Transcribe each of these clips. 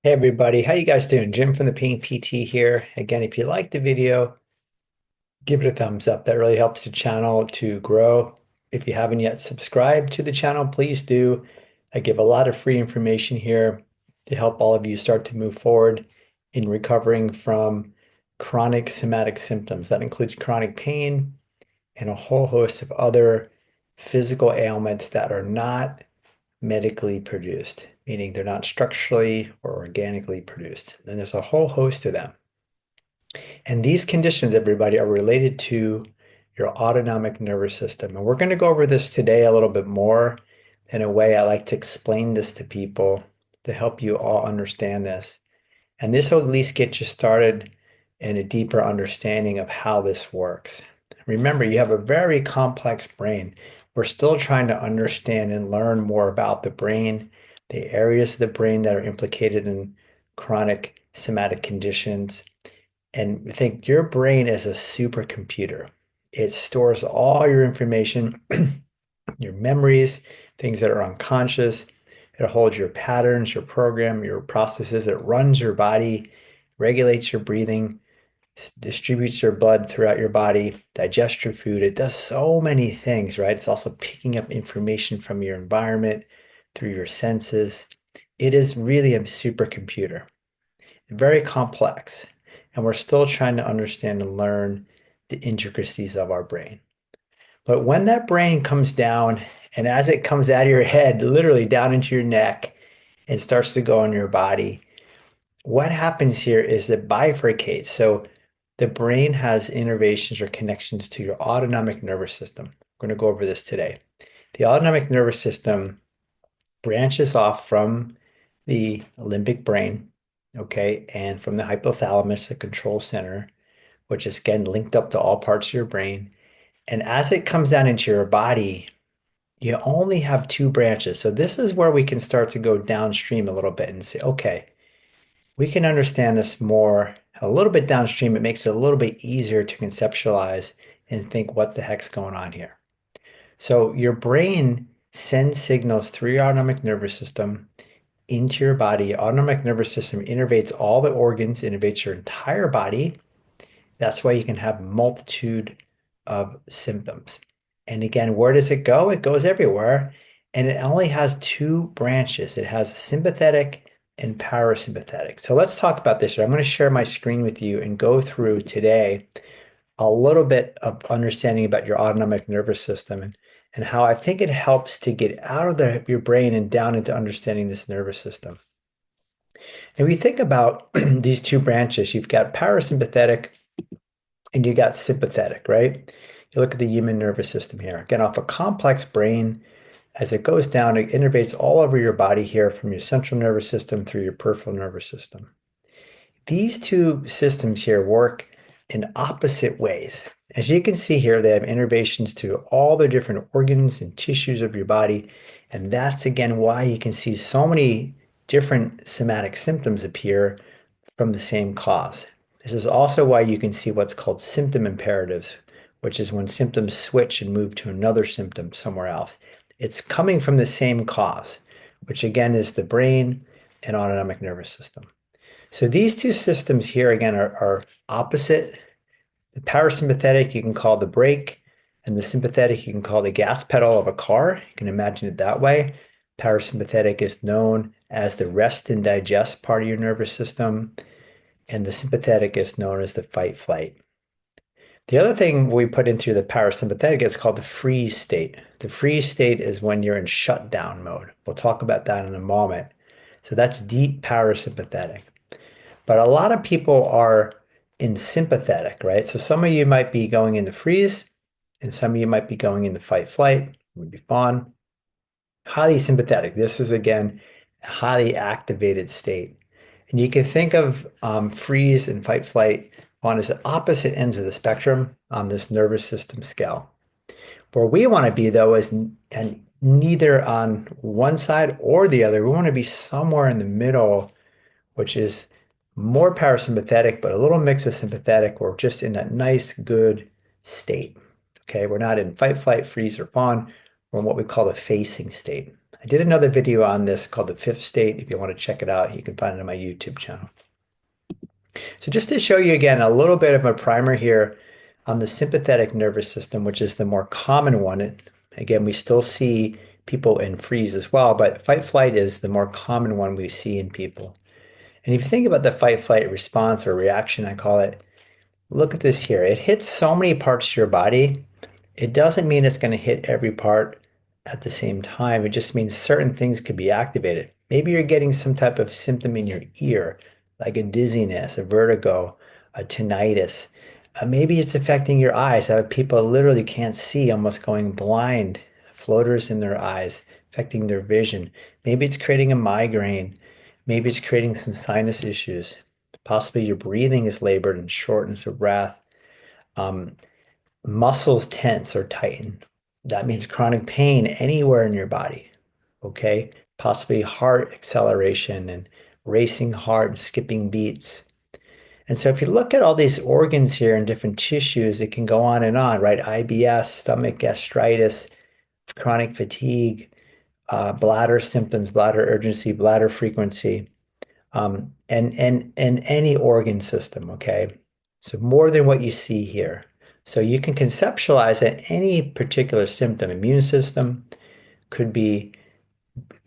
Hey everybody, how you guys doing? Jim from the Ping PT here. Again, if you like the video, give it a thumbs up. That really helps the channel to grow. If you haven't yet subscribed to the channel, please do. I give a lot of free information here to help all of you start to move forward in recovering from chronic somatic symptoms. That includes chronic pain and a whole host of other physical ailments that are not medically produced, meaning they're not structurally or organically produced. And there's a whole host of them. And these conditions, everybody, are related to your autonomic nervous system. And we're going to go over this today a little bit more in a way I like to explain this to people to help you all understand this. And this will at least get you started in a deeper understanding of how this works. Remember, you have a very complex brain. We're still trying to understand and learn more about the brain, the areas of the brain that are implicated in chronic somatic conditions. And think your brain is a supercomputer. It stores all your information, your memories, things that are unconscious. It holds your patterns, your program, your processes. It runs your body, regulates your breathing, distributes your blood throughout your body, digests your food. It does so many things, right? It's also picking up information from your environment through your senses. It is really a supercomputer, very complex. And we're still trying to understand and learn the intricacies of our brain. But when that brain comes down, and as it comes out of your head, literally down into your neck, and starts to go in your body, what happens here is it bifurcates. So the brain has innervations or connections to your autonomic nervous system. We're going to go over this today. The autonomic nervous system branches off from the limbic brain, okay, and from the hypothalamus, the control center, which is again linked up to all parts of your brain. And as it comes down into your body, you only have two branches. So this is where we can start to go downstream a little bit and say, okay, we can understand this more a little bit downstream. It makes it a little bit easier to conceptualize and think what the heck's going on here. So your brain sends signals through your autonomic nervous system into your body. Autonomic nervous system innervates all the organs, innervates your entire body. That's why you can have multitude of symptoms. And again, where does it go? It goes everywhere. And it only has two branches. It has sympathetic and parasympathetic. So let's talk about this. I'm going to share my screen with you and go through today a little bit of understanding about your autonomic nervous system and how I think it helps to get out of your brain and down into understanding this nervous system. And we think about these two branches. You've got parasympathetic and you got sympathetic, right? You look at the human nervous system here. Again, off a complex brain, as it goes down, it innervates all over your body here from your central nervous system through your peripheral nervous system. These two systems here work in opposite ways. As you can see here, they have innervations to all the different organs and tissues of your body. And that's again why you can see so many different somatic symptoms appear from the same cause. This is also why you can see what's called symptom imperatives, which is when symptoms switch and move to another symptom somewhere else. It's coming from the same cause, which again is the brain and autonomic nervous system. So these two systems here again are opposite. The parasympathetic you can call the brake, and the sympathetic you can call the gas pedal of a car. You can imagine it that way. Parasympathetic is known as the rest and digest part of your nervous system, and the sympathetic is known as the fight flight. The other thing we put into the parasympathetic is called the freeze state. The freeze state is when you're in shutdown mode. We'll talk about that in a moment. So that's deep parasympathetic. But a lot of people are in sympathetic, right? So some of you might be going into freeze, and some of you might be going into fight flight, would be fawn. Highly sympathetic. This is again a highly activated state. And you can think of freeze and fight flight on as the opposite ends of the spectrum on this nervous system scale. Where we want to be, though, is and neither on one side or the other. We want to be somewhere in the middle, which is more parasympathetic, but a little mix of sympathetic. We're just in that nice, good state. Okay, we're not in fight, flight, freeze, or fawn. We're in what we call the facing state. I did another video on this called the fifth state. If you want to check it out, you can find it on my YouTube channel. So just to show you again a little bit of a primer here on the sympathetic nervous system, which is the more common one. Again, we still see people in freeze as well, but fight flight is the more common one we see in people. And if you think about the fight flight response or reaction, I call it, look at this here. It hits so many parts of your body. It doesn't mean it's going to hit every part at the same time. It just means certain things could be activated. Maybe you're getting some type of symptom in your ear, like a dizziness, a vertigo, a tinnitus. Maybe it's affecting your eyes. How people literally can't see, almost going blind, floaters in their eyes, affecting their vision. Maybe it's creating a migraine. Maybe it's creating some sinus issues. Possibly your breathing is labored and shortness of breath. Um, Muscles tense or tighten. That means chronic pain anywhere in your body. Okay. Possibly heart acceleration and racing heart, skipping beats. And so if you look at all these organs here and different tissues, it can go on, right? IBS, stomach gastritis, chronic fatigue, bladder symptoms, bladder urgency, bladder frequency, and any organ system, okay? So more than what you see here. So you can conceptualize that any particular symptom, immune system, could be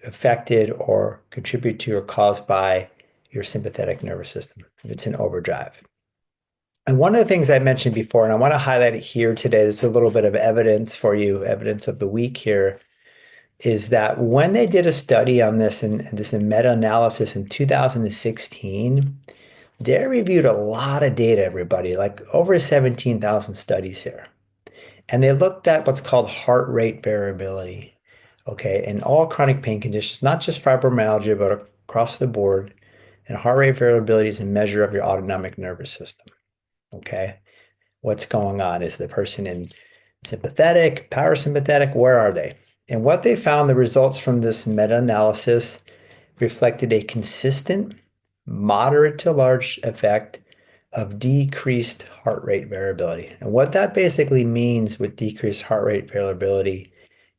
affected or contribute to or caused by your sympathetic nervous system if it's in overdrive. And one of the things I mentioned before, and I want to highlight it here today, this is a little bit of evidence for you, evidence of the week here, is that when they did a study on this and this meta-analysis in 2016, they reviewed a lot of data, everybody, like over 17,000 studies here. And they looked at what's called heart rate variability, okay, in all chronic pain conditions, not just fibromyalgia, but across the board. And heart rate variability is a measure of your autonomic nervous system, okay? What's going on? Is the person in sympathetic, parasympathetic? Where are they? And what they found, the results from this meta-analysis reflected a consistent, moderate to large effect of decreased heart rate variability. And what that basically means with decreased heart rate variability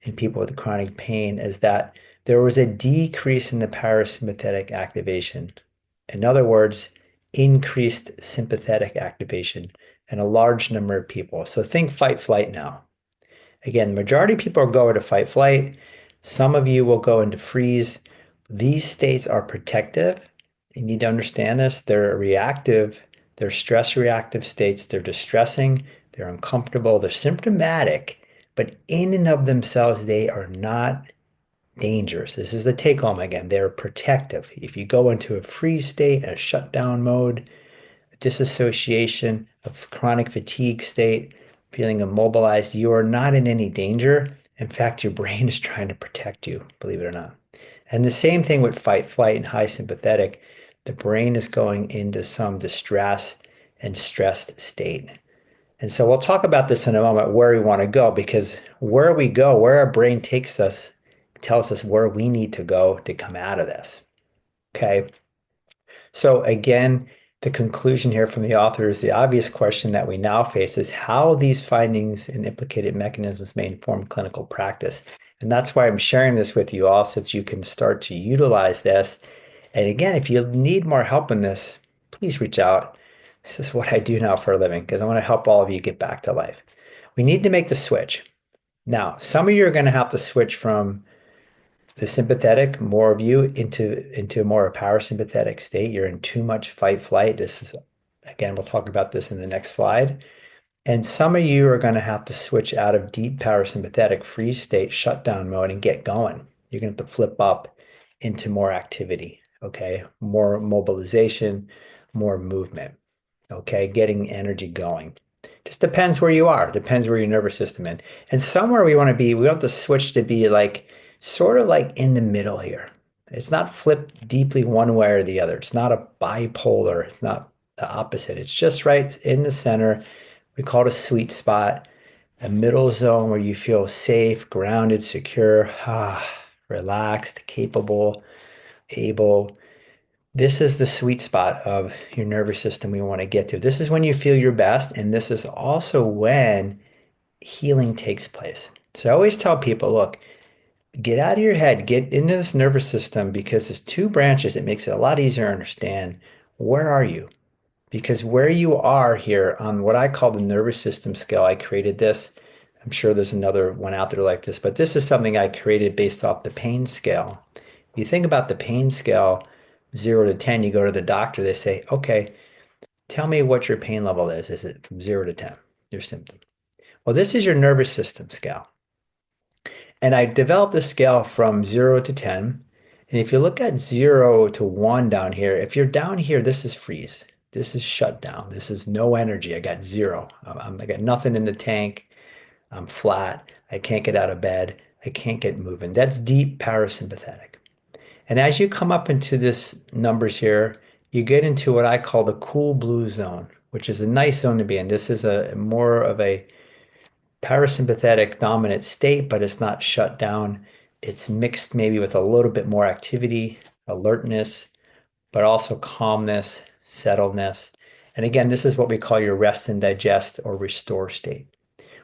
in people with chronic pain is that there was a decrease in the parasympathetic activation. In other words, increased sympathetic activation in a large number of people. So think fight flight now. Again, majority of people go into fight flight. Some of you will go into freeze. These states are protective. You need to understand this. They're reactive. They're stress reactive states. They're distressing. They're uncomfortable. They're symptomatic. But in and of themselves, they are not dangerous. This is the take home again. They're protective. If you go into a freeze state, a shutdown mode, disassociation, of chronic fatigue state, feeling immobilized, you are not in any danger. In fact, your brain is trying to protect you, believe it or not. And the same thing with fight, flight, and high sympathetic. The brain is going into some distress and stressed state. And so we'll talk about this in a moment where we want to go, because where we go, where our brain takes us, tells us where we need to go to come out of this. Okay. So again, the conclusion here from the author is the obvious question that we now face is how these findings and implicated mechanisms may inform clinical practice. And that's why I'm sharing this with you all, so that you can start to utilize this. And again, if you need more help in this, please reach out. This is what I do now for a living, because I want to help all of you get back to life. We need to make the switch. Now, some of you are going to have to switch from the sympathetic, more of you, into more a parasympathetic state. You're in too much fight flight. This is, again, we'll talk about this in the next slide. And some of you are going to have to switch out of deep parasympathetic freeze state, shutdown mode, and get going. You're going to have to flip up into more activity, okay? More mobilization, more movement, okay? Getting energy going. Just depends where you are, depends where your nervous system is. And somewhere we want to be, we want the switch to be like sort of like in the middle here. It's not flipped deeply one way or the other. It's not a bipolar. It's not the opposite. It's just right in the center. We call it a sweet spot, a middle zone where you feel safe, grounded, secure, relaxed, capable, able. This is the sweet spot of your nervous system we want to get to. This is when you feel your best, and this is also when healing takes place. So I always tell people, look, Get out of your head, get into this nervous system because there's two branches. It makes it a lot easier to understand where are you? Because where you are here on what I call the nervous system scale, I created this. I'm sure there's another one out there like this, but this is something I created based off the pain scale. You think about the pain scale, 0 to 10, you go to the doctor, they say, okay, tell me what your pain level is. Is it from 0 to 10, your symptom? Well, this is your nervous system scale. And I developed a scale from 0 to 10. And if you look at 0 to 1 down here, if you're down here, this is freeze. This is shut down. This is no energy. I got zero. I got nothing in the tank. I'm flat. I can't get out of bed. I can't get moving. That's deep parasympathetic. And as you come up into this numbers here, you get into what I call the cool blue zone, which is a nice zone to be in. This is a more of a parasympathetic dominant state, but it's not shut down. It's mixed maybe with a little bit more activity, alertness, but also calmness, settledness. And again, this is what we call your rest and digest or restore state.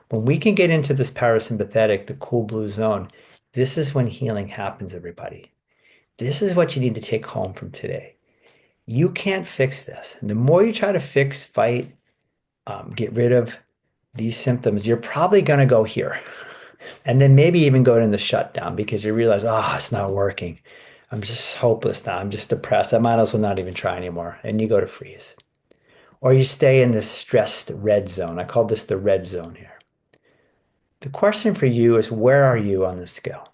When we can get into this parasympathetic, the cool blue zone, this is when healing happens, everybody. This is what you need to take home from today. You can't fix this. And the more you try to fix, fight, get rid of these symptoms, you're probably going to go here. And then maybe even go into the shutdown because you realize, oh, it's not working. I'm just hopeless now. I'm just depressed. I might as well not even try anymore. And you go to freeze. Or you stay in this stressed red zone. I call this the red zone here. The question for you is, where are you on the scale?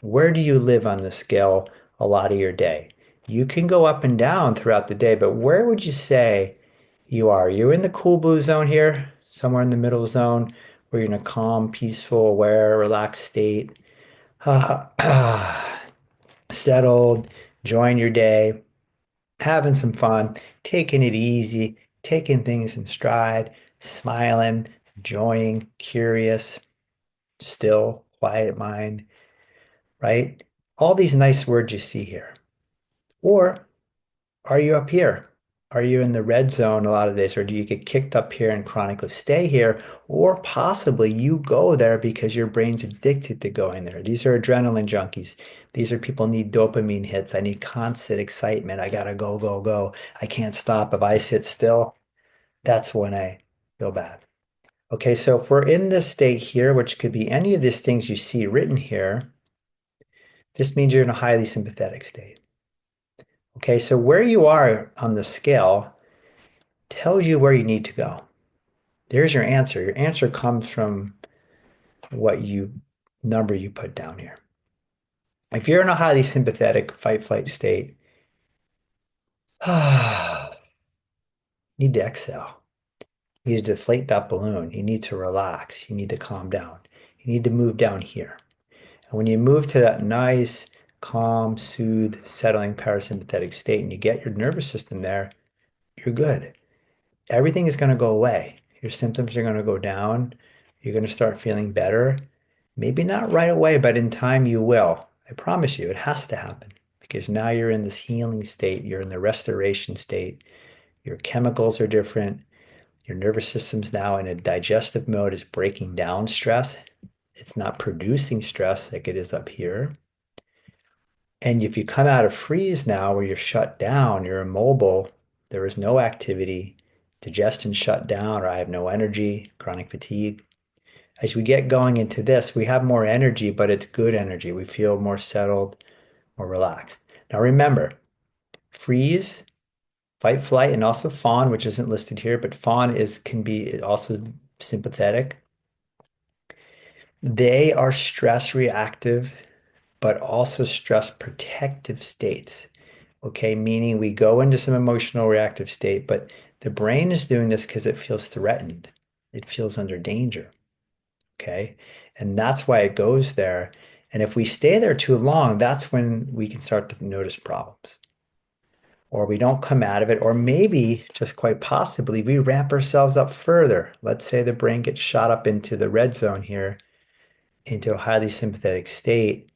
Where do you live on the scale a lot of your day? You can go up and down throughout the day, but where would you say you are? You're in the cool blue zone here, somewhere in the middle zone, where you're in a calm, peaceful, aware, relaxed state, settled, enjoying your day, having some fun, taking it easy, taking things in stride, smiling, enjoying, curious, still, quiet mind, right? All these nice words you see here. Or are you up here? Are you in the red zone a lot of days, or do you get kicked up here and chronically stay here? Or possibly you go there because your brain's addicted to going there. These are adrenaline junkies. These are people need dopamine hits. I need constant excitement. I gotta go, go, go. I can't stop. If I sit still, that's when I feel bad. Okay, so if we're in this state here, which could be any of these things you see written here, this means you're in a highly sympathetic state. Okay, so where you are on the scale tells you where you need to go. There's your answer. Your answer comes from what you number you put down here. If you're in a highly sympathetic fight flight state, you need to exhale. You need to deflate that balloon. You need to relax. You need to calm down. You need to move down here. And when you move to that nice, calm, soothed, settling parasympathetic state and you get your nervous system there, you're good. Everything is going to go away. Your symptoms are going to go down. You're going to start feeling better. Maybe not right away, but in time you will. I promise you, it has to happen because now you're in this healing state. You're in the restoration state. Your chemicals are different. Your nervous system's now in a digestive mode, is breaking down stress. It's not producing stress like it is up here. And if you come out of freeze now where you're shut down, you're immobile, there is no activity, digestion shut down, or I have no energy, chronic fatigue. As we get going into this, we have more energy, but it's good energy. We feel more settled, more relaxed. Now remember, freeze, fight, flight, and also fawn, which isn't listed here, but fawn is can be also sympathetic. They are stress reactive, but also stress protective states. Okay, meaning we go into some emotional reactive state, but the brain is doing this because it feels threatened. It feels under danger. Okay, and that's why it goes there. And if we stay there too long, that's when we can start to notice problems. Or we don't come out of it, or maybe just quite possibly we ramp ourselves up further. Let's say the brain gets shot up into the red zone here, into a highly sympathetic state,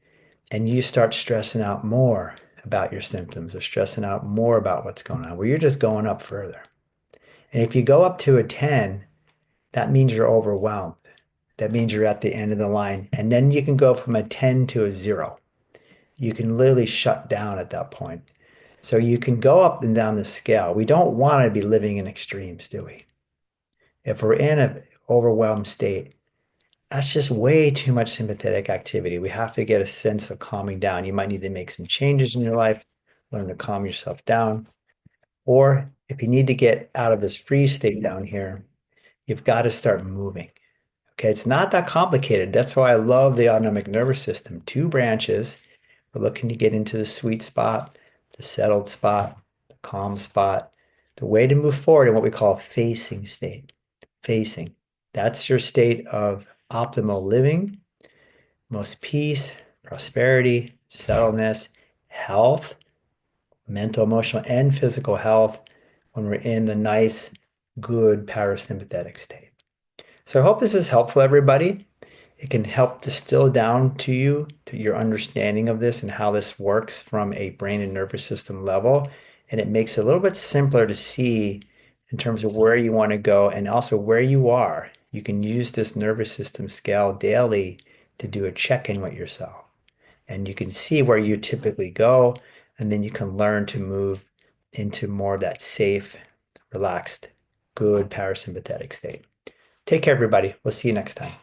and you start stressing out more about your symptoms or stressing out more about what's going on, where you're just going up further. And if you go up to a 10, that means you're overwhelmed. that means you're at the end of the line. And then you can go from a 10 to a 0. You can literally shut down at that point. So you can go up and down the scale. We don't want to be living in extremes, do we? If we're in an overwhelmed state, that's just way too much sympathetic activity. We have to get a sense of calming down. You might need to make some changes in your life, learn to calm yourself down. Or if you need to get out of this freeze state down here, you've got to start moving. Okay, it's not that complicated. That's why I love the autonomic nervous system. Two branches. We're looking to get into the sweet spot, the settled spot, the calm spot. The way to move forward in what we call facing state. Facing. That's your state of optimal living, most peace, prosperity, settledness, health, mental, emotional, and physical health when we're in the nice, good parasympathetic state. So I hope this is helpful, everybody. It can help distill down to you to your understanding of this and how this works from a brain and nervous system level. And it makes it a little bit simpler to see in terms of where you want to go and also where you are. You can use this nervous system scale daily to do a check-in with yourself. And you can see where you typically go, and then you can learn to move into more of that safe, relaxed, good parasympathetic state. Take care, everybody. We'll see you next time.